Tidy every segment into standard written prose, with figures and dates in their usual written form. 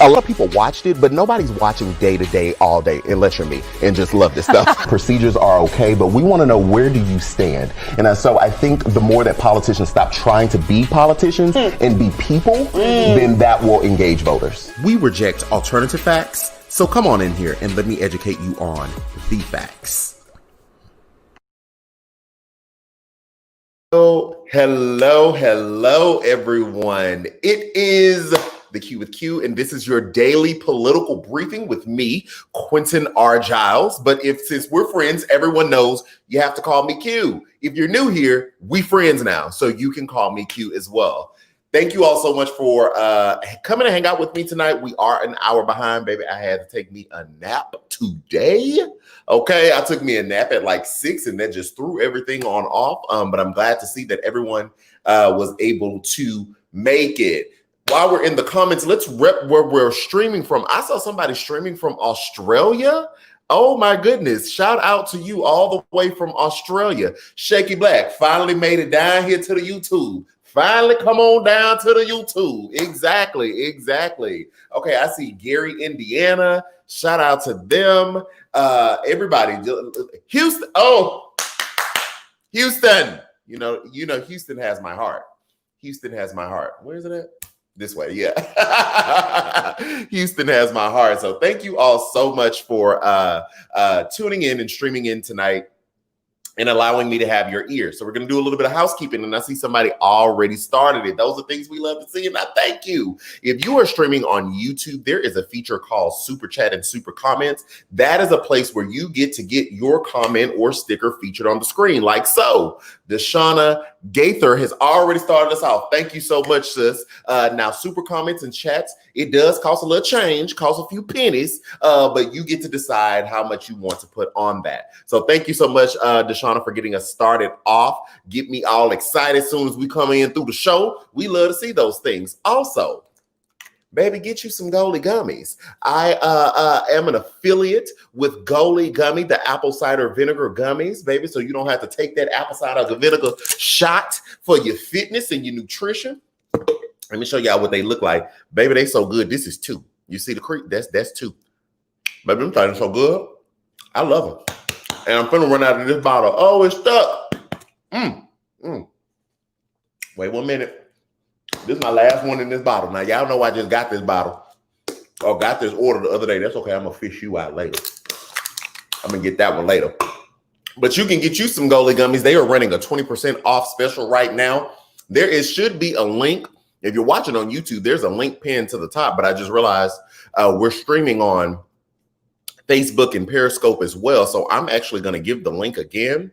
A lot of people watched it, but nobody's watching day to day, all day, unless you're me and just love this stuff. Procedures are okay, but we want to know, where do you stand? And so I think the more that politicians stop trying to be politicians and be people, then that will engage voters. We reject alternative facts, so come on in here and let me educate you on the facts. Hello, everyone. It is The Q with Q, and this is your daily political briefing with me, Quentin R. Giles. But since we're friends, everyone knows you have to call me Q. If you're new here, we friends now, so you can call me Q as well. Thank you all so much for coming to hang out with me tonight. We are an hour behind, baby. I had to take me a nap today. Okay, I took me a nap at like 6, and that just threw everything on off. But I'm glad to see that everyone was able to make it. While we're in the comments, let's rep where we're streaming from. I saw somebody streaming from Australia. Oh my goodness. Shout out to you all the way from Australia. Shaky Black finally made it down here to the YouTube. Finally come on down to the YouTube. Exactly. Okay, I see Gary, Indiana. Shout out to them. Everybody. Houston. Oh, Houston. You know, Houston has my heart. Houston has my heart. Where is it at? This way, yeah. Houston has my heart. So thank you all so much for tuning in and streaming in tonight and allowing me to have your ear. So we're going to do a little bit of housekeeping, and I see somebody already started it. Those are things we love to see, and I thank you. If you are streaming on YouTube, there is a feature called Super Chat and Super Comments. That is a place where you get your comment or sticker featured on the screen, like so. Deshauna Gaither has already started us off. Thank you so much, sis. Now, super comments and chats, it does cost a little change, cost a few pennies, but you get to decide how much you want to put on that. So thank you so much, Deshauna, for getting us started off. Get me all excited as soon as we come in through the show. We love to see those things. Also, baby, get you some Goalie Gummies. I am an affiliate with Goalie Gummy, the apple cider vinegar gummies, baby, so you don't have to take that apple cider vinegar shot for your fitness and your nutrition. Let me show y'all what they look like. Baby, they so good. This is 2. You see the creep? That's 2. Baby, them things so good. I love them. And I'm finna run out of this bottle. Oh, it's stuck. Wait 1 minute. This is my last one in this bottle. Now, y'all know I just got this bottle or got this order the other day. That's okay. I'm going to fish you out later. I'm going to get that one later. But you can get you some Goalie Gummies. They are running a 20% off special right now. Should be a link. If you're watching on YouTube, there's a link pinned to the top. But I just realized we're streaming on Facebook and Periscope as well. So I'm actually going to give the link again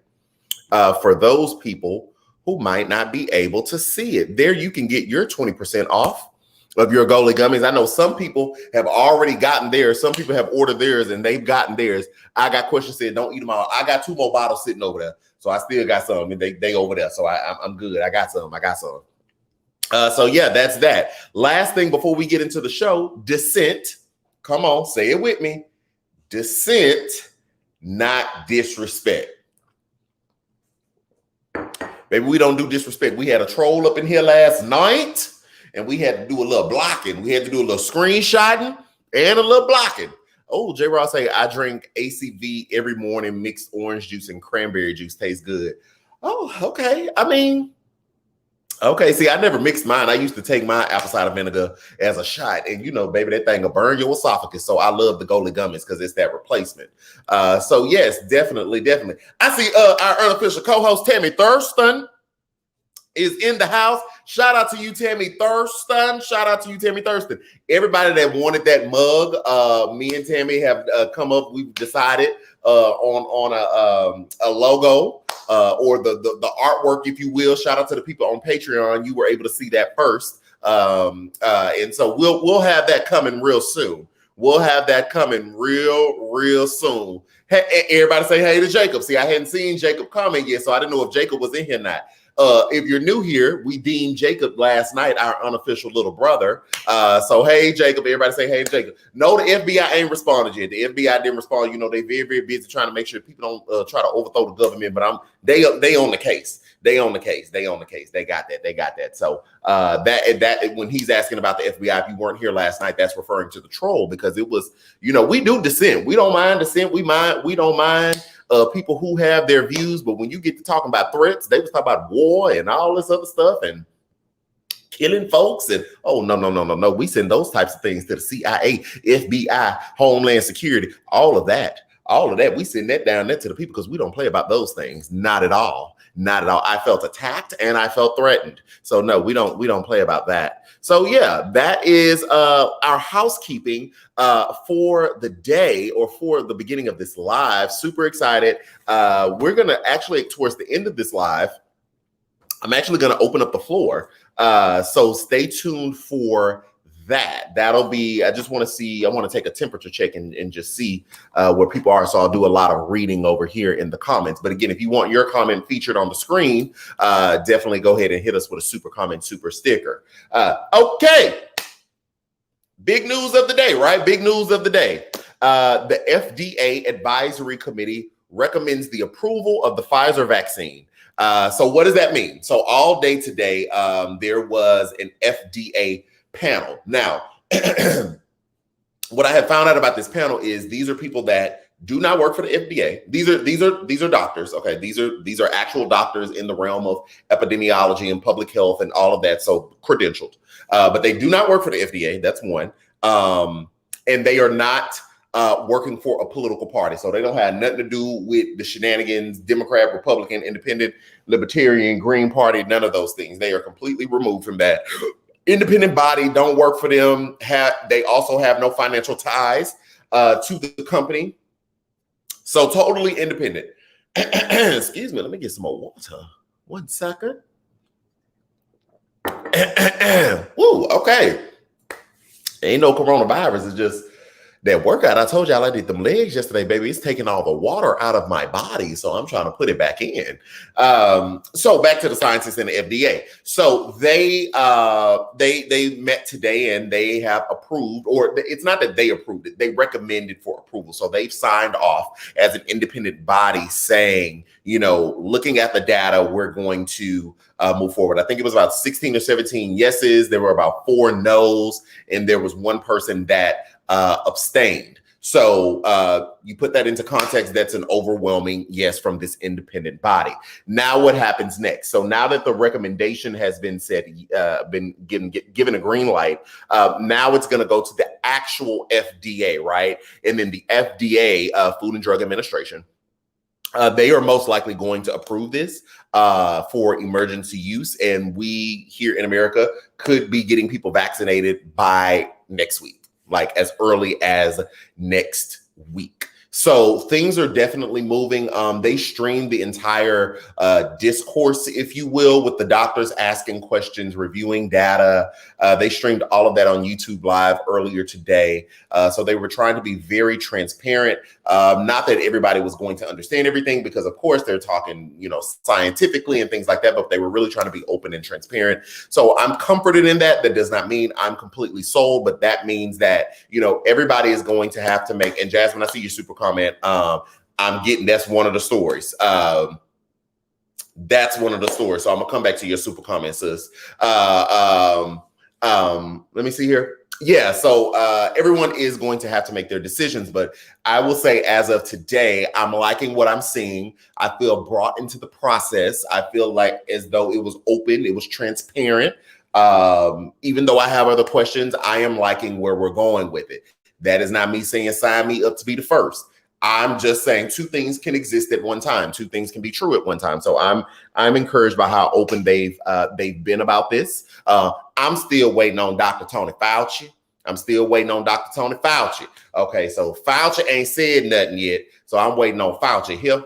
for those people who might not be able to see it. There you can get your 20% off of your Goalie Gummies. I know some people have already gotten theirs. Some people have ordered theirs and they've gotten theirs. I got questions said, don't eat them all. I got 2 more bottles sitting over there. So I still got some and they over there. So I'm good. I got some. So yeah, that's that. Last thing before we get into the show, dissent. Come on, say it with me. Dissent, not disrespect. Baby, we don't do disrespect. We had a troll up in here last night, and we had to do a little blocking. We had to do a little screenshotting and a little blocking. Oh, J. Ross say, I drink ACV every morning. Mixed orange juice and cranberry juice tastes good. Oh, okay. I mean, okay. See, I never mixed mine. I used to take my apple cider vinegar as a shot, and baby, that thing will burn your esophagus. So I love the Goalie Gummies because it's that replacement. So yes, definitely. I see our unofficial co-host Tammy Thurston is in the house. Shout out to you, Tammy Thurston. Everybody that wanted that mug, me and Tammy have come up. We've decided on a logo. Or the artwork, if you will. Shout out to the people on Patreon. You were able to see that first. And so we'll have that coming real soon. Real soon. Hey, everybody say hey to Jacob. See, I hadn't seen Jacob comment yet, so I didn't know if Jacob was in here or not. If you're new here, we deemed Jacob last night our unofficial little brother. So hey, Jacob, everybody say hey, Jacob. No, the FBI ain't responded yet. The FBI didn't respond. You know, they very, very busy trying to make sure people don't try to overthrow the government, but they on the case. They on the case. They on the case. They got that. So that when he's asking about the FBI, if you weren't here last night, that's referring to the troll, because it was, you know, we do dissent. We don't mind dissent. We don't mind people who have their views. But when you get to talking about threats, they was talking about war and all this other stuff and killing folks and no. We send those types of things to the CIA, FBI, Homeland Security, all of that. We send that down there to the people because we don't play about those things. Not at all. Not at all. I felt attacked and I felt threatened. So no, we don't play about that. So yeah, that is our housekeeping for the day, or for the beginning of this live. Super excited. We're gonna actually, towards the end of this live, I'm actually gonna open up the floor. So stay tuned for that. That'll be, I want to take a temperature check and just see where people are. So I'll do a lot of reading over here in the comments. But again, if you want your comment featured on the screen, definitely go ahead and hit us with a super comment, super sticker. Okay. Big news of the day, right? Big news of the day. The FDA Advisory Committee recommends the approval of the Pfizer vaccine. So what does that mean? So all day today, there was an FDA panel. Now, what I have found out about this panel is these are people that do not work for the FDA. These are doctors. Okay, these are actual doctors in the realm of epidemiology and public health and all of that. So credentialed, but they do not work for the FDA. That's one, and they are not working for a political party. So they don't have nothing to do with the shenanigans, Democrat, Republican, Independent, Libertarian, Green Party, none of those things. They are completely removed from that. Independent body, don't work for them. They also have no financial ties to the company. So totally independent. Excuse me, let me get some more water. 1 second. Woo, okay. Ain't no coronavirus, it's just that workout. I told y'all I did them legs yesterday, baby. It's taking all the water out of my body, so I'm trying to put it back in. So back to the scientists and the FDA. So they met today and they have approved, or it's not that they approved it, they recommended for approval. So they've signed off as an independent body saying, you know, looking at the data, we're going to move forward. I think it was about 16 or 17 yeses. There were about 4 no's, and there was 1 person that abstained. So you put that into context, that's an overwhelming yes from this independent body. Now what happens next? So now that the recommendation has been said, been given a green light, now it's going to go to the actual FDA, right? And then the FDA, Food and Drug Administration, they are most likely going to approve this for emergency use. And we here in America could be getting people vaccinated by next week. Like as early as next week. So things are definitely moving. They streamed the entire discourse, if you will, with the doctors asking questions, reviewing data. They streamed all of that on YouTube Live earlier today. So they were trying to be very transparent. Not that everybody was going to understand everything, because of course they're talking, you know, scientifically and things like that, but they were really trying to be open and transparent. So I'm comforted in that. That does not mean I'm completely sold, but that means that, you know, everybody is going to have to make, and Jasmine, I see your super comment. I'm getting, that's one of the stories. That's one of the stories. So I'm gonna come back to your super comment, sis. Let me see here. Yeah, so everyone is going to have to make their decisions, but I will say as of today, I'm liking what I'm seeing. I feel brought into the process. I feel like as though it was open, it was transparent. Even though I have other questions, I am liking where we're going with it. That is not me saying sign me up to be the first. I'm just saying 2 things can exist at one time. 2 things can be true at one time. So I'm encouraged by how open they've been about this. I'm still waiting on Dr. Tony Fauci. Okay, so Fauci ain't said nothing yet. So I'm waiting on Fauci here.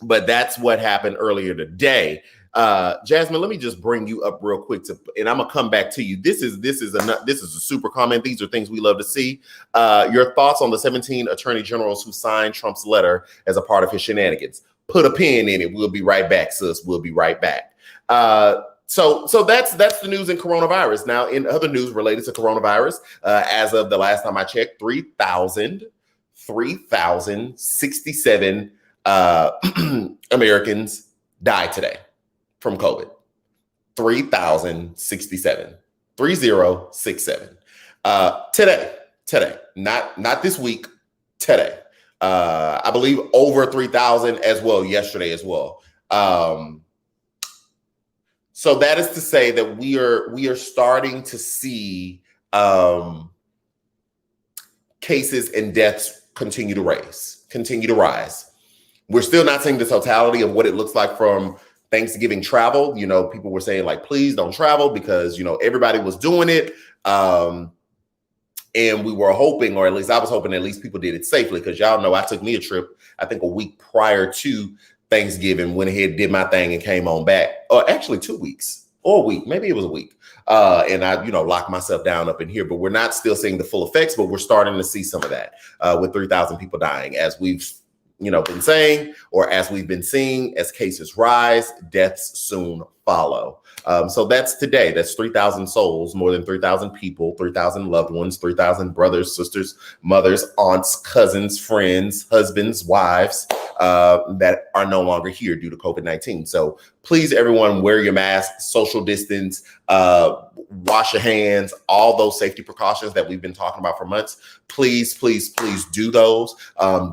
But that's what happened earlier today. Jasmine, let me just bring you up real quick and I'm gonna come back to you. This is a super comment. These are things we love to see. Your thoughts on the 17 attorney generals who signed Trump's letter as a part of his shenanigans. Put a pin in it. We'll be right back, sis. We'll be right back. So that's the news in coronavirus. Now, in other news related to coronavirus, as of the last time I checked, 3,067 Americans died today from COVID. 3,067. 3067. Today, not this week, today. I believe over 3,000 as well yesterday as well. So that is to say that we are starting to see cases and deaths continue to rise. We're still not seeing the totality of what it looks like from Thanksgiving travel. You know, people were saying like, please don't travel because, you know, everybody was doing it. And we were hoping, or at least I was hoping, at least people did it safely. Because y'all know I took me a trip, I think a week prior to Thanksgiving, went ahead, did my thing and came on back. Or actually 2 weeks or a week, maybe it was a week. And I, locked myself down up in here, but we're not still seeing the full effects, but we're starting to see some of that with 3,000 people dying, as we've, been saying, or as we've been seeing, as cases rise, deaths soon follow. So that's today. That's 3,000 souls, more than 3,000 people, 3,000 loved ones, 3,000 brothers, sisters, mothers, aunts, cousins, friends, husbands, wives that are no longer here due to COVID-19. So please, everyone, wear your mask, social distance, wash your hands, all those safety precautions that we've been talking about for months. Please, please, please do those.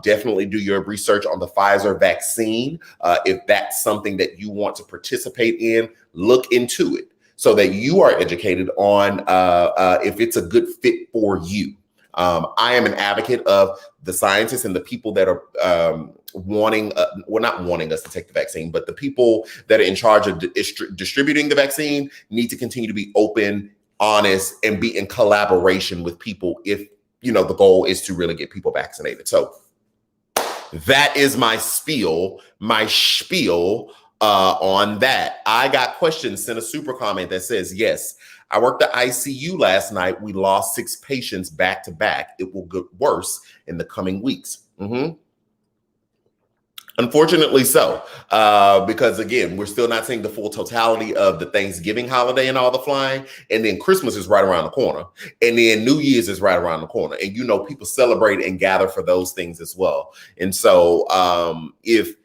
Definitely do your research on the Pfizer vaccine. If that's something that you want to participate in, look into it so that you are educated on if it's a good fit for you. I am an advocate of the scientists and the people that are not wanting us to take the vaccine, but the people that are in charge of distributing the vaccine need to continue to be open, honest, and be in collaboration with people if, the goal is to really get people vaccinated. So that is my spiel on that. I got questions, sent a super comment that says, yes, I worked the ICU last night. We lost 6 patients back to back. It will get worse in the coming weeks. Unfortunately so, because again, we're still not seeing the full totality of the Thanksgiving holiday and all the flying. And then Christmas is right around the corner. And then New Year's is right around the corner. And people celebrate and gather for those things as well. And so if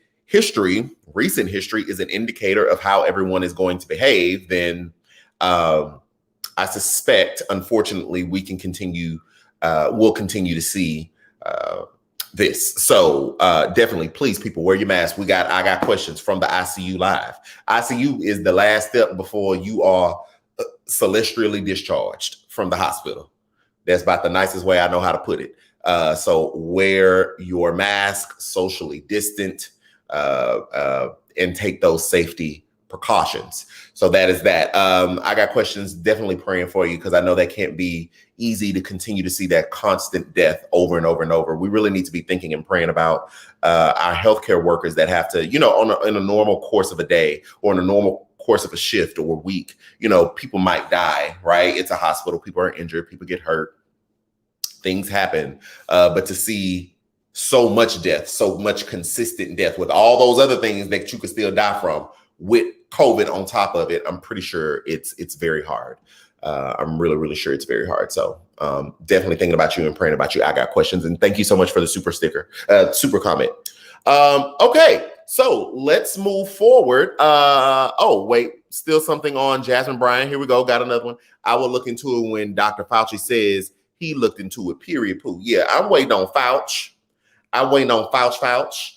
recent history is an indicator of how everyone is going to behave, then I suspect, unfortunately, we'll continue to see this. So definitely, please, people, wear your mask. I got questions from the ICU Live. ICU is the last step before you are celestially discharged from the hospital. That's about the nicest way I know how to put it. So wear your mask, socially distant, and take those safety precautions. So that is that. I got questions, definitely praying for you, because I know that can't be easy to continue to see that constant death over and over and over. We really need to be thinking and praying about our healthcare workers that have to, in a normal course of a day or in a normal course of a shift or a week, people might die, right? It's a hospital. People are injured. People get hurt. Things happen. But to see so much death, so much consistent death with all those other things that you could still die from, with COVID on top of it, I'm pretty sure it's very hard. I'm really, really sure it's very hard. So definitely thinking about you and praying about you. I got questions, and thank you so much for the super comment. Okay, so let's move forward. Oh, wait, still something on Jasmine Bryan. Here we go. Got another one. I will look into it when Dr. Fauci says he looked into it, period, poo. Yeah, I'm waiting on Fauci. I'm waiting on Fauci,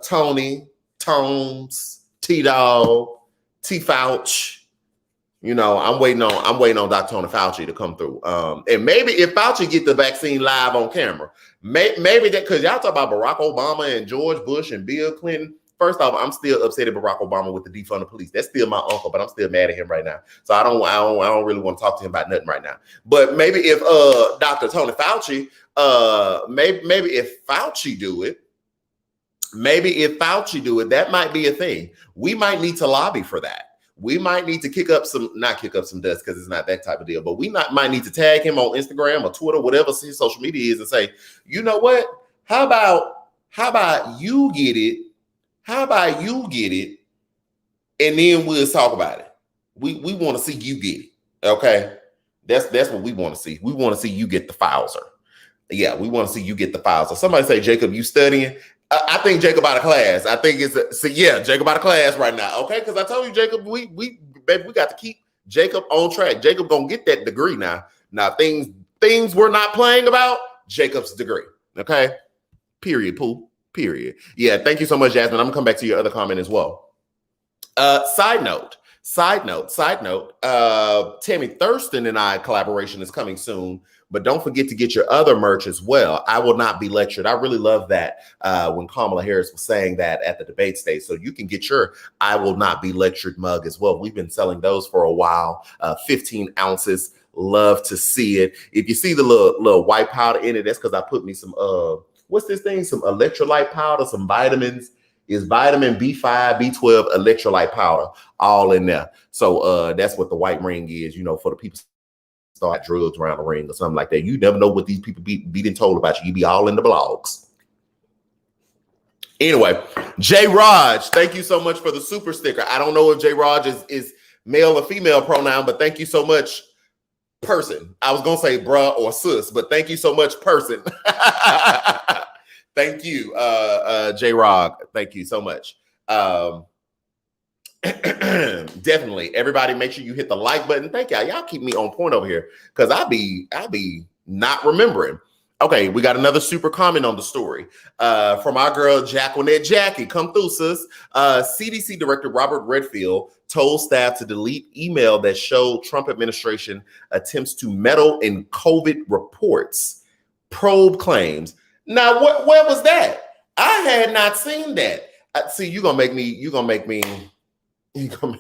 Tony, Tomes, T-Dog, T-Fauci. I'm waiting on Dr. Tony Fauci to come through. And maybe if Fauci get the vaccine live on camera, maybe that, because y'all talk about Barack Obama and George Bush and Bill Clinton. First off, I'm still upset at Barack Obama with the defund the police. That's still my uncle, but I'm still mad at him right now. So I don't really want to talk to him about nothing right now. But maybe if Dr. Tony Fauci, maybe if Fauci do it, that might be a thing. We might need to lobby for that. We might need to not kick up some dust, because it's not that type of deal, but we might need to tag him on Instagram or Twitter, whatever his social media is, and say, you know what? How about you get it? How about you get it and then we'll talk about it. We want to see you get it. Okay. That's what we want to see. We want to see you get the Fauser. Yeah, we want to see you get the Fauser. Somebody say, Jacob, you studying? I think Jacob out of class. I think Jacob out of class right now. Okay, because I told you, Jacob, we got to keep Jacob on track. Jacob gonna get that degree now. Now things we're not playing about, Jacob's degree. Okay. Period, Pooh. Period. Yeah, thank you so much, Jasmine. I'm gonna come back to your other comment as well. Side note, Tammy Thurston and I collaboration is coming soon, but don't forget to get your other merch as well. I will not be lectured. I really love that when Kamala Harris was saying that at the debate stage. So you can get your I will not be lectured mug as well. We've been selling those for a while, 15 ounces. Love to see it. If you see the little white powder in it, that's because I put me some, what's this thing? Some electrolyte powder, some vitamins. Is vitamin B5, B12, electrolyte powder all in there. So that's what the white ring is, for the people start drugs around the ring or something like that. You never know what these people be told about you. You be all in the blogs. Anyway, J. Raj, thank you so much for the super sticker. I don't know if J. Raj is male or female pronoun, but thank you so much, person. I was going to say bruh or sis, but thank you so much, person. Thank you, J-Rog. Thank you so much. Definitely. Everybody make sure you hit the like button. Thank y'all. Y'all keep me on point over here because I be not remembering. Okay, we got another super comment on the story from our girl, Jacqueline Jackie. Come through, sis. CDC Director Robert Redfield told staff to delete email that showed Trump administration attempts to meddle in COVID reports, probe claims. Now, where was that? I had not seen that. See, you're gonna make me. Because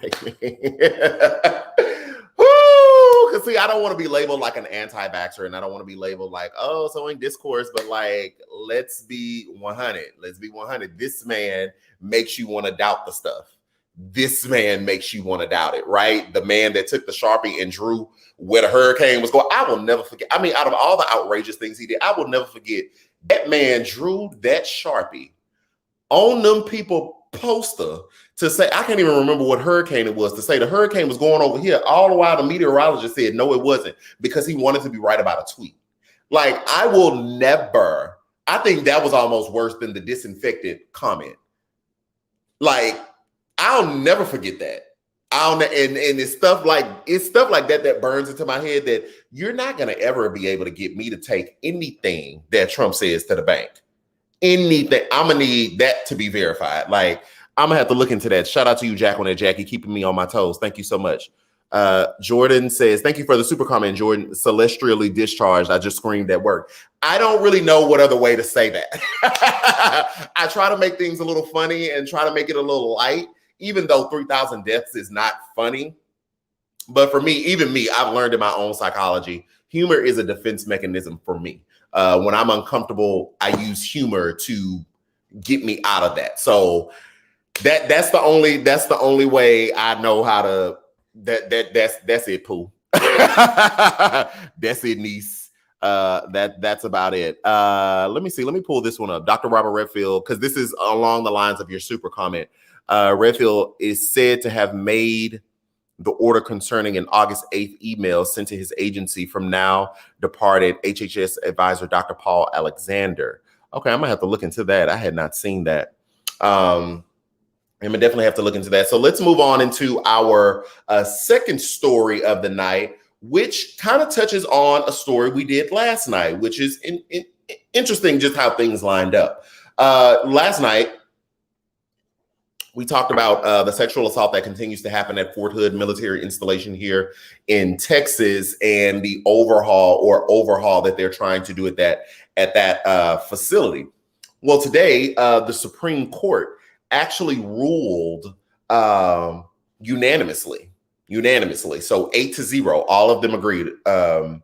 see, I don't want to be labeled like an anti-vaxxer, and I don't want to be labeled like, oh, so in discourse, but like, let's be 100. Let's be 100. This man makes you want to doubt the stuff. This man makes you want to doubt it, right? The man that took the Sharpie and drew where the hurricane was going. I will never forget. I mean, out of all the outrageous things he did, I will never forget. That man drew that Sharpie on them people poster to say, I can't even remember what hurricane it was, to say the hurricane was going over here. All the while the meteorologist said, no, it wasn't, because he wanted to be right about a tweet. Like, I will never, I think that was almost worse than the disinfected comment. Like, I'll never forget that. And it's stuff like that burns into my head, that you're not going to ever be able to get me to take anything that Trump says to the bank. Anything. I'm going to need that to be verified. Like, I'm going to have to look into that. Shout out to you, Jacqueline and Jackie, keeping me on my toes. Thank you so much. Jordan says, thank you for the super comment, Jordan. Celestially discharged. I just screamed at work. I don't really know what other way to say that. I try to make things a little funny and try to make it a little light, even though 3,000 deaths is not funny. But for me, even me, I've learned in my own psychology, humor is a defense mechanism for me. When I'm uncomfortable, I use humor to get me out of that. So that's the only way I know how to. That's it, Pooh. That's it, niece. That's about it. Let me see. Let me pull this one up. Dr. Robert Redfield, because this is along the lines of your super comment. Redfield is said to have made the order concerning an August 8th email sent to his agency from now departed HHS advisor Dr. Paul Alexander. Okay, I'm gonna have to look into that. I had not seen that. I'm gonna definitely have to look into that. So let's move on into our second story of the night, which kind of touches on a story we did last night, which is interesting just how things lined up. Last night, we talked about the sexual assault that continues to happen at Fort Hood military installation here in Texas, and the overhaul that they're trying to do at that facility. Well, today, the Supreme Court actually ruled unanimously. So 8-0, all of them agreed. Hold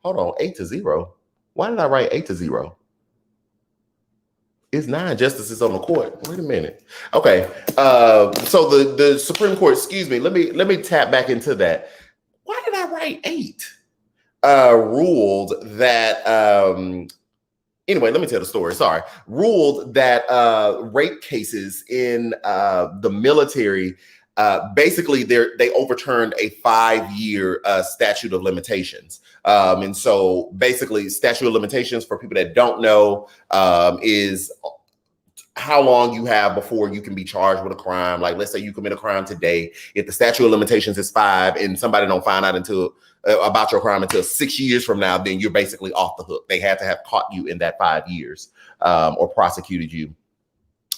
on, 8-0. Why did I write 8-0? It's 9 justices on the court. Wait a minute. Okay. So the Supreme Court, excuse me, let me tap back into that. Why did I write 8? Ruled that anyway, let me tell the story. Sorry. Ruled that rape cases in the military basically they overturned a 5-year statute of limitations. And so basically statute of limitations, for people that don't know, is how long you have before you can be charged with a crime. Like, let's say you commit a crime today. If the statute of limitations is 5 and somebody don't find out until about your crime until 6 years from now, then you're basically off the hook. They had to have caught you in that 5 years or prosecuted you.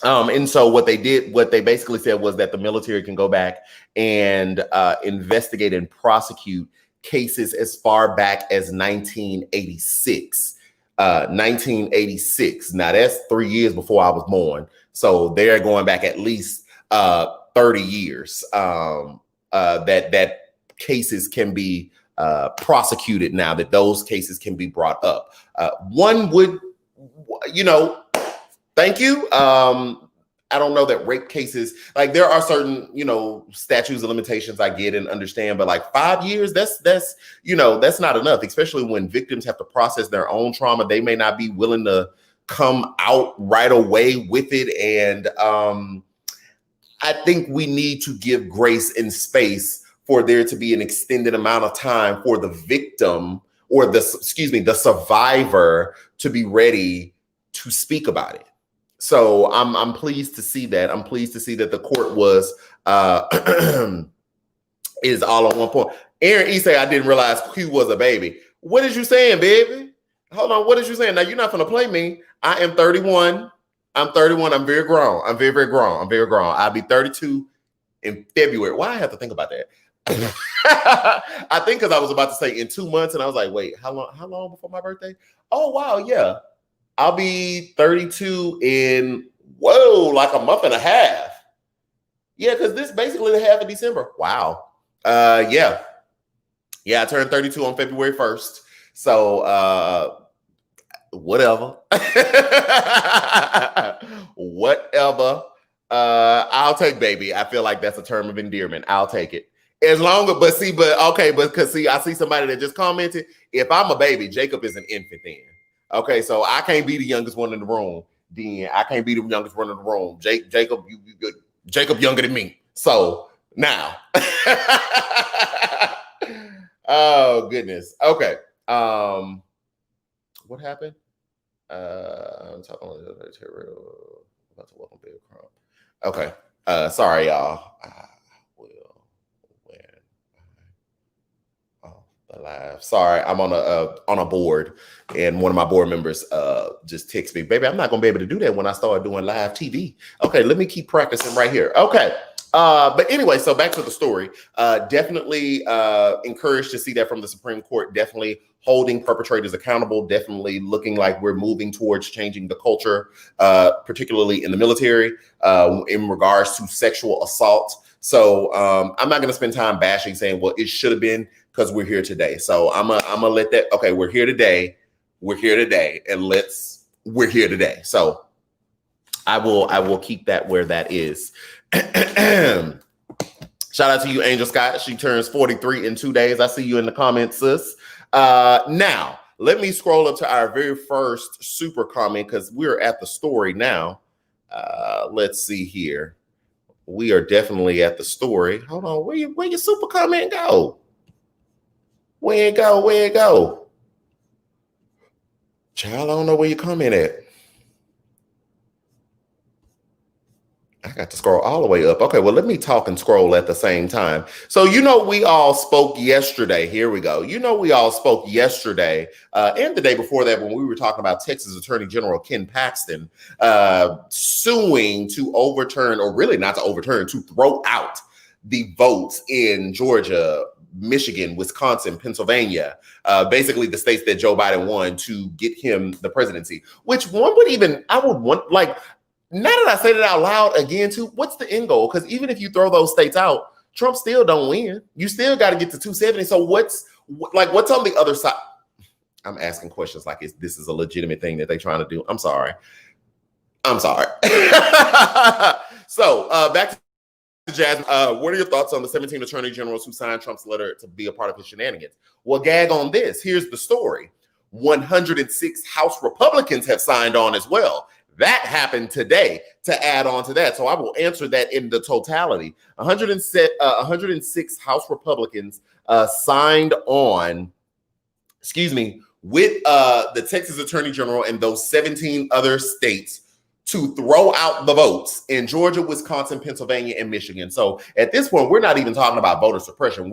And so what they basically said was that the military can go back and investigate and prosecute cases as far back as 1986. 1986. Now that's 3 years before I was born. So they're going back at least 30 years that cases can be prosecuted now, that those cases can be brought up. One would, thank you. I don't know that rape cases, like there are certain, statutes of limitations I get and understand, but like 5 years, that's not enough, especially when victims have to process their own trauma. They may not be willing to come out right away with it. And I think we need to give grace and space for there to be an extended amount of time for the victim or the survivor to be ready to speak about it. So I'm pleased to see that. I'm pleased to see that the court was is all on one point. Aaron E say, I didn't realize Q was a baby. What is you saying, baby? Hold on. What is you saying? Now you're not gonna play me. I am 31. I'm 31. I'm very grown. I'm very, very grown. I'm very grown. I'll be 32 in February. Why I have to think about that? I think because I was about to say in 2 months, and I was like, wait, how long before my birthday? Oh wow, yeah. I'll be 32 in, like a month and a half. Yeah, because this is basically the half of December. Wow. Yeah, I turned 32 on February 1st. So whatever. Whatever. I'll take baby. I feel like that's a term of endearment. I'll take it. As long as, I see somebody that just commented, if I'm a baby, Jacob is an infant then. Okay, so I can't be the youngest one in the room. Then I can't be the youngest one in the room. Jacob, Jacob younger than me. So now, oh goodness. Okay. What happened? I'm talking about to welcome Bill Crump. Okay. Sorry, y'all. Live. Sorry, I'm on a board, and one of my board members just texted me, baby, I'm not gonna be able to do that when I start doing live TV. Okay, let me keep practicing right here. Okay. But anyway, so back to the story. Definitely encouraged to see that from the Supreme Court, definitely holding perpetrators accountable, definitely looking like we're moving towards changing the culture, particularly in the military, in regards to sexual assault. So I'm not going to spend time bashing saying, well, it should have been, because we're here today. So I'm gonna let that, okay, we're here today, and we're here today. So I will keep that where that is. Shout out to you, Angel Scott. She turns 43 in 2 days. I see you in the comments, sis. Now, let me scroll up to our very first super comment, because we're at the story now. Let's see here. We are definitely at the story. Hold on, where your super comment go? Where it go? Child, I don't know where your comment at. I got to scroll all the way up. Okay, well, let me talk and scroll at the same time. So, we all spoke yesterday. Here we go. We all spoke yesterday and the day before that when we were talking about Texas Attorney General Ken Paxton suing to overturn, or really not to overturn, to throw out the votes in Georgia, Michigan, Wisconsin, Pennsylvania, basically the states that Joe Biden won to get him the presidency, which I would want, like, now that I say that out loud again too, what's the end goal? Because even if you throw those states out, Trump still don't win. You still got to get to 270. So what's on the other side? I'm asking questions like this is a legitimate thing that they're trying to do. I'm sorry. So back to Jasmine. What are your thoughts on the 17 attorney generals who signed Trump's letter to be a part of his shenanigans? Well, gag on this. Here's the story. 106 House Republicans have signed on as well. That happened today to add on to that. So I will answer that in the totality. 106 House Republicans signed on, with the Texas Attorney General and those 17 other states to throw out the votes in Georgia, Wisconsin, Pennsylvania, and Michigan. So at this point, we're not even talking about voter suppression.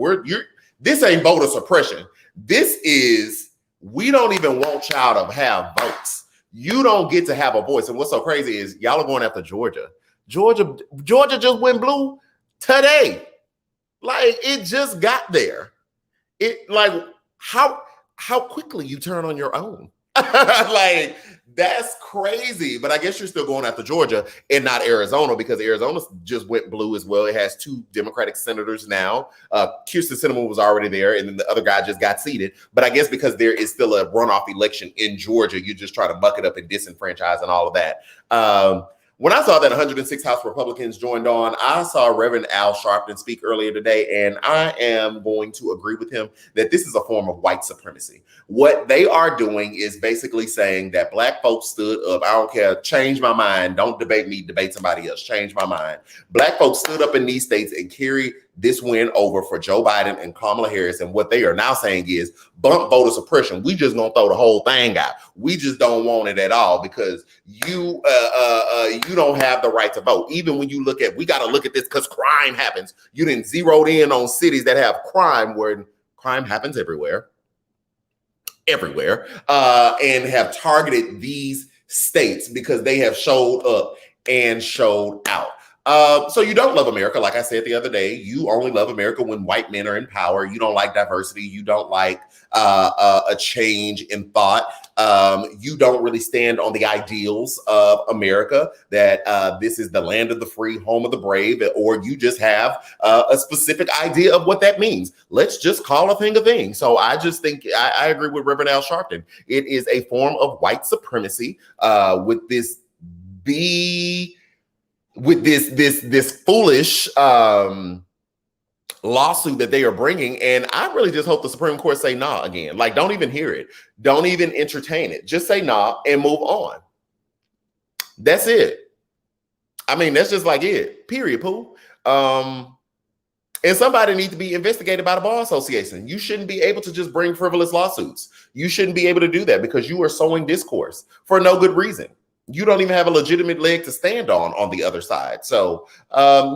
This ain't voter suppression. This is, we don't even want y'all to have votes. You don't get to have a voice. And what's so crazy is y'all are going after Georgia. Georgia just went blue today. Like, it just got there. It, like, how quickly you turn on your own. Like, that's crazy. But I guess you're still going after Georgia and not Arizona, because Arizona just went blue as well. It has 2 Democratic senators now. Kirsten Sinema was already there, and then the other guy just got seated. But I guess because there is still a runoff election in Georgia, you just try to buck it up and disenfranchise and all of that. When I saw that 106 House Republicans joined on, I saw Reverend Al Sharpton speak earlier today, and I am going to agree with him that this is a form of white supremacy. What they are doing is basically saying that Black folks stood up. I don't care. Change my mind. Don't debate me. Debate somebody else. Change my mind. Black folks stood up in these states and carried this win over for Joe Biden and Kamala Harris. And what they are now saying is bump voter suppression. We just gonna throw the whole thing out. We just don't want it at all because you don't have the right to vote. Even when you look at, we got to look at this because crime happens. You didn't zeroed in on cities that have crime, where crime happens everywhere, and have targeted these states because they have showed up and showed out. So you don't love America. Like I said the other day, you only love America when white men are in power. You don't like diversity. You don't like a change in thought. You don't really stand on the ideals of America, that this is the land of the free, home of the brave, or you just have a specific idea of what that means. Let's just call a thing a thing. So I just think I agree with Reverend Al Sharpton. It is a form of white supremacy with this foolish lawsuit that they are bringing. And I really just hope the Supreme Court say nah again. Like, don't even hear it. Don't even entertain it. Just say nah and move on. That's it. I mean, that's just like it. Period, Pooh. And somebody needs to be investigated by the Bar Association. You shouldn't be able to just bring frivolous lawsuits. You shouldn't be able to do that because you are sowing discourse for no good reason. You don't even have a legitimate leg to stand on the other side. So,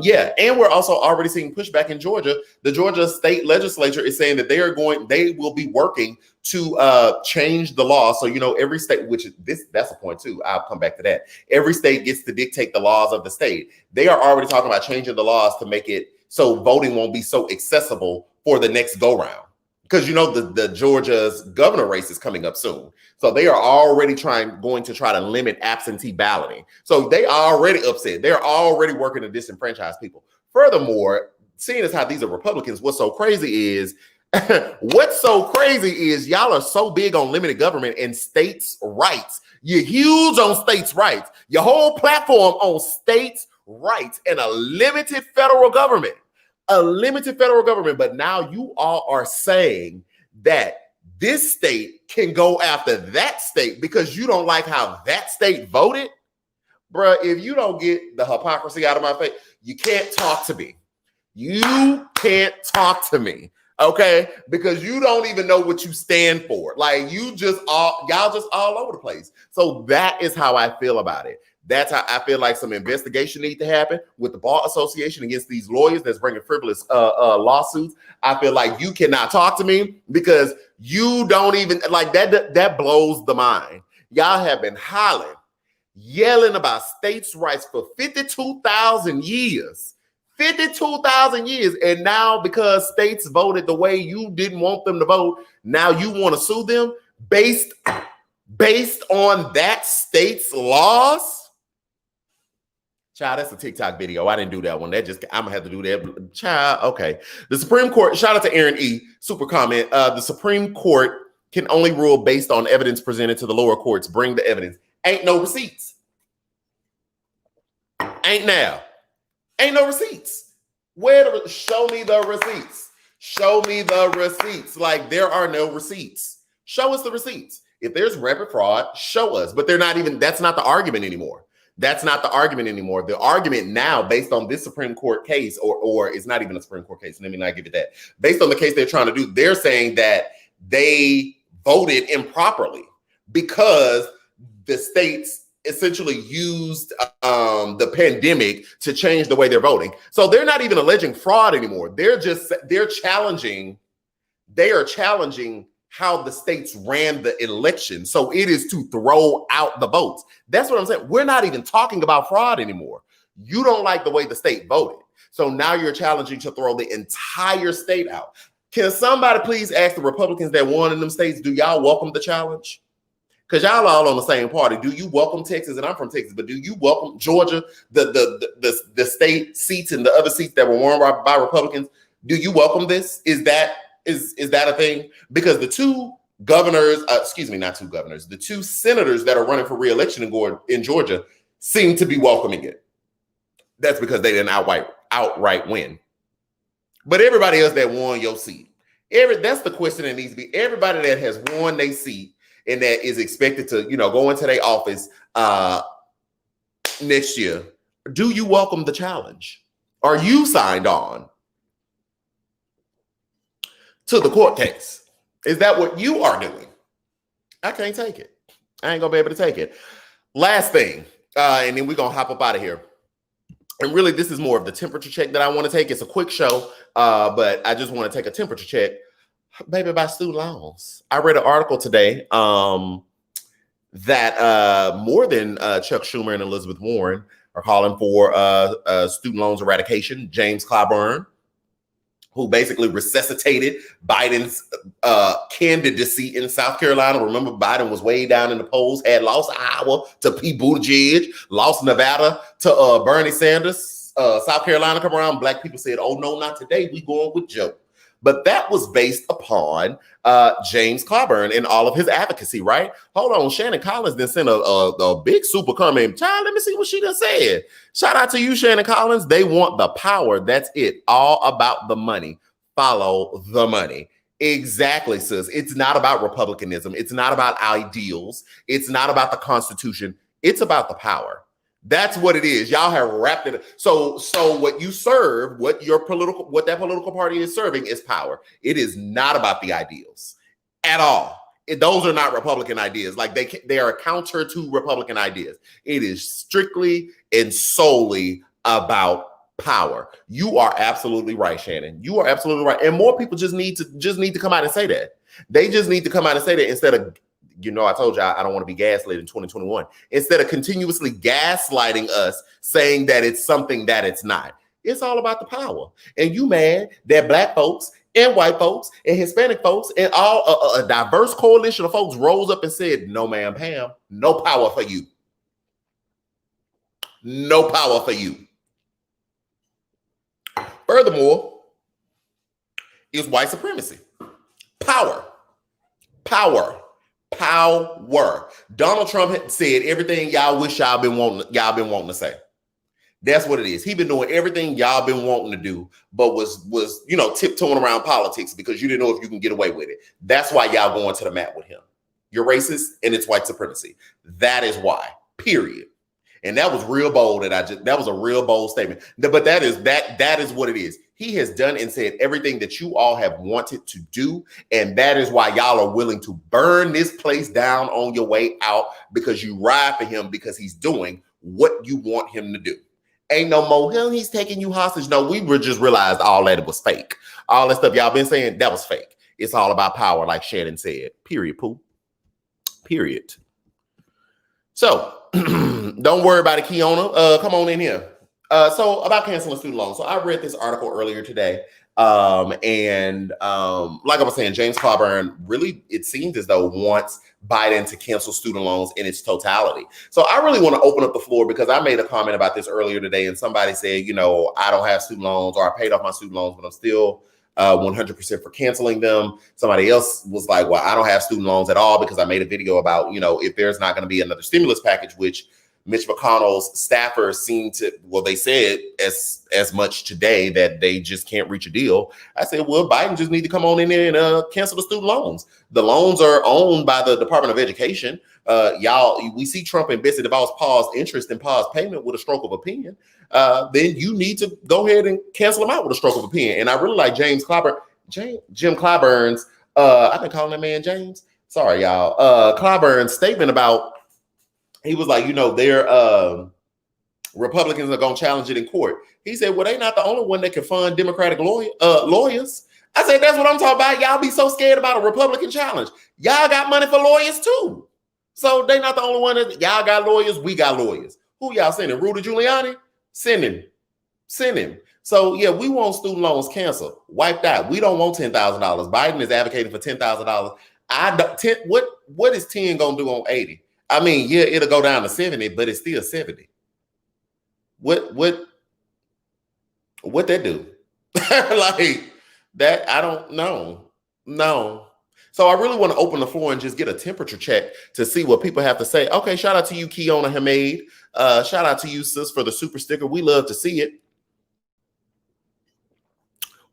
yeah. And we're also already seeing pushback in Georgia. The Georgia state legislature is saying that they will be working to change the law. So, every state, that's a point too. I'll come back to that. Every state gets to dictate the laws of the state. They are already talking about changing the laws to make it so voting won't be so accessible for the next go round. Because the Georgia's governor race is coming up soon. So they are already going to try to limit absentee balloting. So they are already upset. They're already working to disenfranchise people. Furthermore, seeing as how these are Republicans, what's so crazy is y'all are so big on limited government and states' rights. You're huge on states' rights. Your whole platform on states' rights and a limited federal government. But now you all are saying that this state can go after that state because you don't like how that state voted. Bruh, if you don't get the hypocrisy out of my face, you can't talk to me. You can't talk to me, okay? Because you don't even know what you stand for. Like, y'all just all over the place. So that is how I feel about it. That's how I feel like some investigation needs to happen with the Bar Association against these lawyers that's bringing frivolous lawsuits. I feel like you cannot talk to me because you don't even like that. That blows the mind. Y'all have been hollering, yelling about states' rights for 52,000 years. 52,000 years. And now because states voted the way you didn't want them to vote, now you want to sue them based on that state's laws? Child, that's a TikTok video. I didn't do that one. I'm gonna have to do that. Child, okay. The Supreme Court, shout out to Aaron E. Super comment. The Supreme Court can only rule based on evidence presented to the lower courts. Bring the evidence. Ain't no receipts. Ain't no receipts. Show me the receipts. Show me the receipts. Like, there are no receipts. Show us the receipts. If there's rampant fraud, show us. But that's not the argument anymore. That's not the argument anymore. The argument now, based on this Supreme Court case, or it's not even a Supreme Court case, let me not give it that. Based on the case they're trying to do, they're saying that they voted improperly because the states essentially used the pandemic to change the way they're voting. So they're not even alleging fraud anymore. They're challenging how the states ran the election. So it is to throw out the votes. That's what I'm saying. We're not even talking about fraud anymore. You don't like the way the state voted. So now you're challenging to throw the entire state out. Can somebody please ask the Republicans that won in them states, do y'all welcome the challenge? Because y'all all on the same party. Do you welcome Texas? And I'm from Texas, but do you welcome Georgia, the state seats and the other seats that were won by Republicans? Do you welcome this? Is that a thing? Because the two governors, the two senators that are running for re-election in Georgia seem to be welcoming it. That's because they didn't outright win. But everybody else that won your seat, that's the question that needs to be. Everybody that has won their seat and that is expected to, go into their office next year, do you welcome the challenge? Are you signed on to the court case? Is that what you are doing? I can't take it. I ain't gonna be able to take it. Last thing, and then we're gonna hop up out of here. And really, this is more of the temperature check that I want to take. It's a quick show, but I just want to take a temperature check. Baby, about student loans. I read an article today that more than Chuck Schumer and Elizabeth Warren are calling for student loans eradication. James Clyburn, who basically resuscitated Biden's candidacy in South Carolina. Remember, Biden was way down in the polls, had lost Iowa to Pete Buttigieg, lost Nevada to Bernie Sanders. South Carolina come around, black people said, oh no, not today, we going with Joe. But that was based upon James Clyburn and all of his advocacy, right? Hold on, Shannon Collins then sent a big super comment. Child, let me see what she done said. Shout out to you, Shannon Collins. They want the power. That's it. All about the money. Follow the money. Exactly, sis. It's not about republicanism. It's not about ideals. It's not about the Constitution. It's about the power. That's what it is. Y'all have wrapped it. So what you serve, what that political party is serving is power. It is not about the ideals at all. Those are not Republican ideas. Like they are counter to Republican ideas. It is strictly and solely about power. You are absolutely right, Shannon. You are absolutely right. And more people just need to come out and say that. They just need to come out and say that instead of, I told you I don't want to be gaslit in 2021. Instead of continuously gaslighting us, saying that it's something that it's not. It's all about the power. And you mad that black folks and white folks and Hispanic folks and all a diverse coalition of folks rose up and said, no, ma'am, Pam, no power for you. No power for you. Furthermore, is white supremacy. Power. Donald Trump had said everything y'all wish y'all been wanting to say. That's what it is. He been doing everything y'all been wanting to do, but was tiptoeing around politics because you didn't know if you can get away with it. That's why y'all going to the mat with him. You're racist and it's white supremacy. That is why. Period. And that was real bold. That was a real bold statement. But that is what it is. He has done and said everything that you all have wanted to do. And that is why y'all are willing to burn this place down on your way out, because you ride for him because he's doing what you want him to do. Ain't no more, he's taking you hostage. No, we just realized all that it was fake. All that stuff y'all been saying, that was fake. It's all about power, like Shannon said. Period, Pooh. Period. So, don't worry about it, Kiona. Come on in here. So about canceling student loans. So I read this article earlier today. And like I was saying, James Clyburn really, it seems as though wants Biden to cancel student loans in its totality. So I really want to open up the floor because I made a comment about this earlier today and somebody said, I don't have student loans or I paid off my student loans, but I'm still 100% for canceling them. Somebody else was like, well, I don't have student loans at all because I made a video about, if there's not going to be another stimulus package, which Mitch McConnell's staffers seem to, well, they said as much today that they just can't reach a deal. I said, well, Biden just need to come on in there and cancel the student loans. The loans are owned by the Department of Education. We see Trump and Betsy DeVos pause interest and pause payment with a stroke of a pen. Then you need to go ahead and cancel them out with a stroke of a pen. And I really like Jim Clyburn's, I've been calling that man James. Sorry, y'all. Clyburn's statement about, he was like, they're Republicans are going to challenge it in court. He said, well, they're not the only one that can fund Democratic lawyers. I said, that's what I'm talking about. Y'all be so scared about a Republican challenge. Y'all got money for lawyers too. So they're not the only one that y'all got lawyers. We got lawyers. Who y'all sending? Rudy Giuliani? Send him. So yeah, we want student loans canceled, wiped out. We don't want $10,000. Biden is advocating for $10,000. What is 10 gonna do on 80? I mean, yeah, it'll go down to 70, but it's still 70. What that do? Like that, I don't know. No. So I really want to open the floor and just get a temperature check to see what people have to say. Okay, shout out to you, Kiona Hamid. Shout out to you, sis, for the super sticker. We love to see it.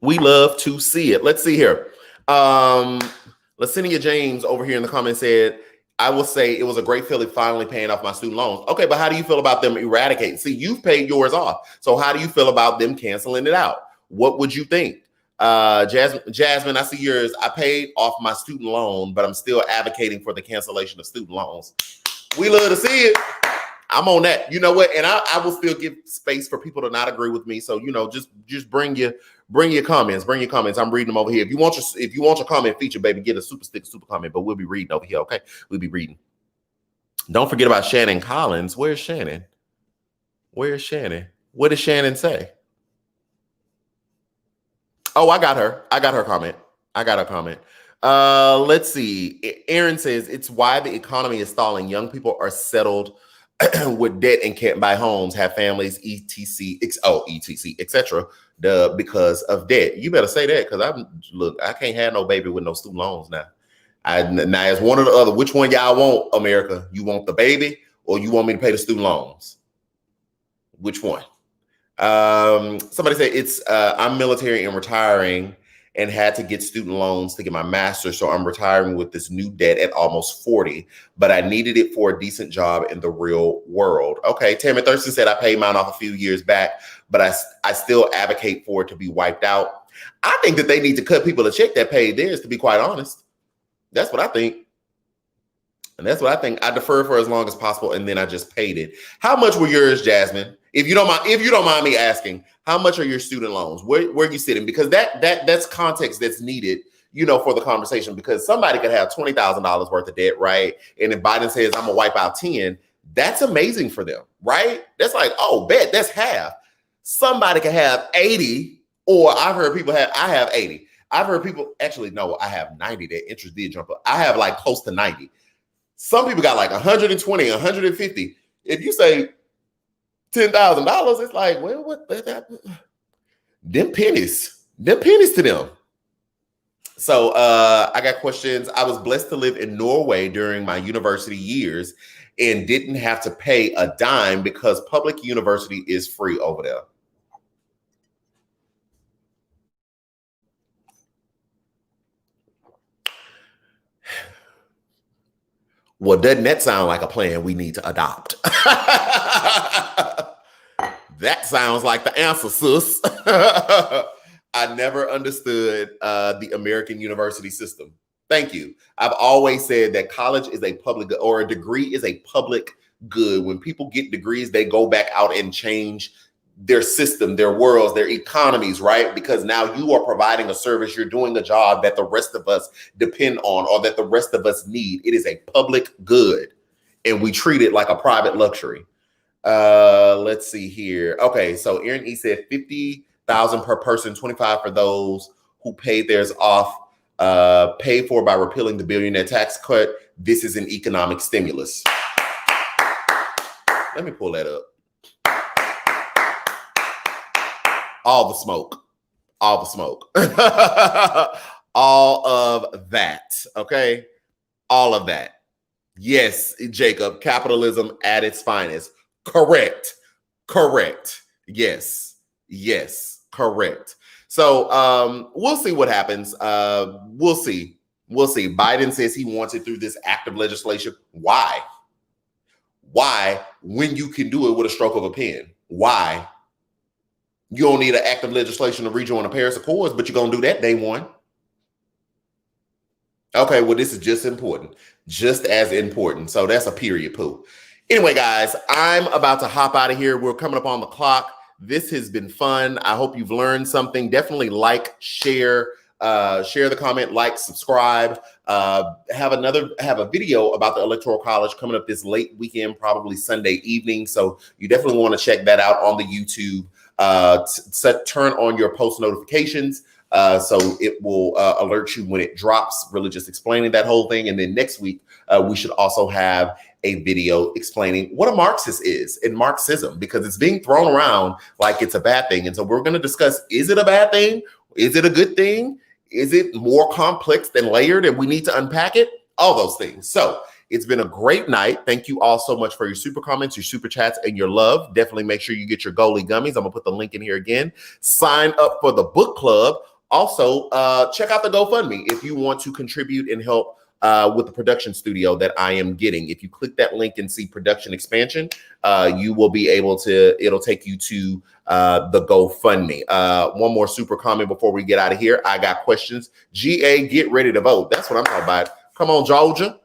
Let's see here. Licinia James over here in the comments said, I will say it was a great feeling finally paying off my student loans. Okay, but how do you feel about them eradicating? See, you've paid yours off. So how do you feel about them canceling it out? What would you think? Jasmine, I see yours. I paid off my student loan, but I'm still advocating for the cancellation of student loans. We love to see it. I'm on that. You know what? And I will still give space for people to not agree with me. So, just bring your comments. Bring your comments. I'm reading them over here. If you want your comment featured, baby, get a super stick, super comment. But we'll be reading over here. Okay, we'll be reading. Don't forget about Shannon Collins. Where's Shannon? What did Shannon say? Oh, I got her comment. Let's see. Aaron says it's why the economy is stalling. Young people are settled with debt and can't buy homes, have families, etc., etc. Because of debt. You better say that, because I can't have no baby with no student loans now. Now it's one or the other. Which one y'all want, America? You want the baby or you want me to pay the student loans? Which one? Somebody said I'm military and retiring and had to get student loans to get my master's. So I'm retiring with this new debt at almost 40, but I needed it for a decent job in the real world. Okay. Tammy Thurston said I paid mine off a few years back, but I still advocate for it to be wiped out. I think that they need to cut people a check that paid theirs, to be quite honest. That's what I think. And that's what I think. I deferred for as long as possible, and then I just paid it. How much were yours, Jasmine? If you don't mind me asking, how much are your student loans? Where are you sitting? Because that's context that's needed, for the conversation. Because somebody could have $20,000 worth of debt, right? And if Biden says I'm gonna wipe out 10, that's amazing for them, right? That's like, oh, bet that's half. Somebody could have 80, or I have 80. I've heard people, actually, no, I have 90. That interest did jump up. I have like close to 90. Some people got like 120, 150. If you say $10,000, it's like, well, what that? Them pennies to them. So I got questions. I was blessed to live in Norway during my university years and didn't have to pay a dime because public university is free over there. Well, doesn't that sound like a plan we need to adopt? That sounds like the answer, sis. I never understood the American university system. Thank you. I've always said that college is a public, or a degree is a public good. When people get degrees, they go back out and change their system, their worlds, their economies, right? Because now you are providing a service. You're doing a job that the rest of us depend on, or that the rest of us need. It is a public good, and we treat it like a private luxury. Let's see here. Okay, so Aaron E said 50,000 per person, 25 for those who paid theirs off, paid for by repealing the billionaire tax cut. This is an economic stimulus. Let me pull that up. All the smoke, all of that. Okay. All of that. Yes, Jacob, capitalism at its finest. Correct. Yes, correct. So we'll see what happens. We'll see. Biden says he wants it through this act of legislation. Why? When you can do it with a stroke of a pen? Why? You don't need an act of legislation to rejoin the Paris Accords, but you're going to do that day one. Okay, well, this is just as important. So that's a period, poo. Anyway, guys, I'm about to hop out of here. We're coming up on the clock. This has been fun. I hope you've learned something. Definitely like, share the comment, like, subscribe. Have a video about the Electoral College coming up this late weekend, probably Sunday evening. So you definitely want to check that out on the YouTube. Turn on your post notifications. So it will alert you when it drops, really just explaining that whole thing. And then next week, we should also have a video explaining what a Marxist is and Marxism, because it's being thrown around like it's a bad thing. And so we're going to discuss, is it a bad thing? Is it a good thing? Is it more complex than layered and we need to unpack it? All those things. So it's been a great night. Thank you all so much for your super comments, your super chats, and your love. Definitely make sure you get your Goalie Gummies. I'm going to put the link in here again. Sign up for the book club. Also, check out the GoFundMe if you want to contribute and help with the production studio that I am getting. If you click that link and see production expansion, you will be able to, it'll take you to the GoFundMe. One more super comment before we get out of here. I got questions. GA, get ready to vote. That's what I'm talking about. Come on, Georgia,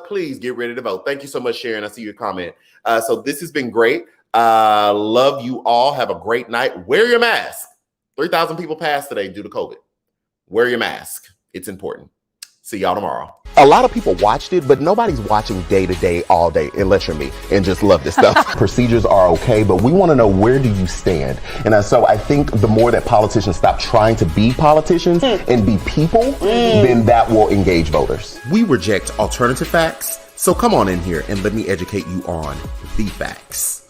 please get ready to vote. Thank you so much, Sharon. I see your comment. So this has been great. Love you all. Have a great night. Wear your mask. 3,000 people passed today due to COVID. Wear your mask. It's important. See y'all tomorrow. A lot of people watched it, but nobody's watching day to day, all day, unless you're me and just love this stuff. Procedures are okay, but we want to know, where do you stand? And so I think the more that politicians stop trying to be politicians and be people, then that will engage voters. We reject alternative facts, so come on in here and let me educate you on the facts.